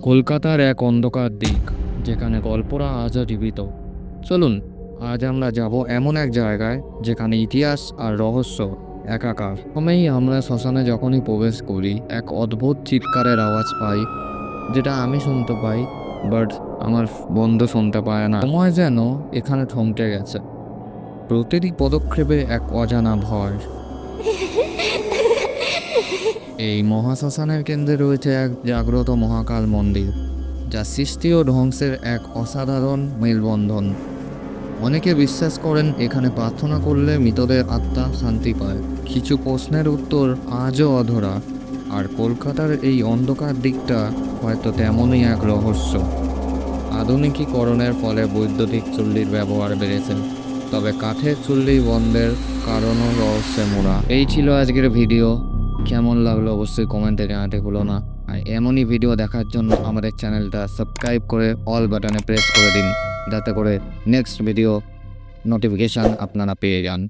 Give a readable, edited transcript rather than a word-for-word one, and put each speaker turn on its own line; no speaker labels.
কলকাতার এক অন্ধকার দিক যেখানে গল্পরা আজও জীবিত। চলুন, আজ আমরা যাব এমন এক জায়গায় যেখানে ইতিহাস আর রহস্য একাকার। প্রথমেই আমরা শ্মশানে যখনই প্রবেশ করি, এক অদ্ভুত চিৎকারের আওয়াজ পাই, যেটা আমি শুনতে পাই, বাট আমার বন্ধু শুনতে পায় না। সময় যেন এখানে থমকে গেছে। প্রতিটি পদক্ষেপে এক অজানা ভয়। এই মহাশ্মশানের কেন্দ্রে রয়েছে এক জাগ্রত মহাকাল মন্দির, যা সৃষ্টি ও ধ্বংসের এক অসাধারণ মেলবন্ধন। অনেকে বিশ্বাস করেন এখানে প্রার্থনা করলে মৃতদের আত্মা শান্তি পায়। কিছু প্রশ্নের উত্তর আজও অধরা, আর কলকাতার এই অন্ধকার দিকটা হয়তো তেমনই এক রহস্য। আধুনিকীকরণের ফলে বৈদ্যুতিক চুল্লির ব্যবহার বেড়েছে, তবে কাঠের চুল্লি বন্ধের কারণও রহস্যে মোড়া। এই ছিল আজকের ভিডিও। কেমন লাগলো অবশ্যই কমেন্টে জানাতে ভুলো না। আর এমনই ভিডিও দেখার জন্য আমাদের চ্যানেলটা সাবস্ক্রাইব করে অল বাটনে প্রেস করে দিন, যাতে করে নেক্সট ভিডিও নোটিফিকেশান আপনারা পেয়ে যান।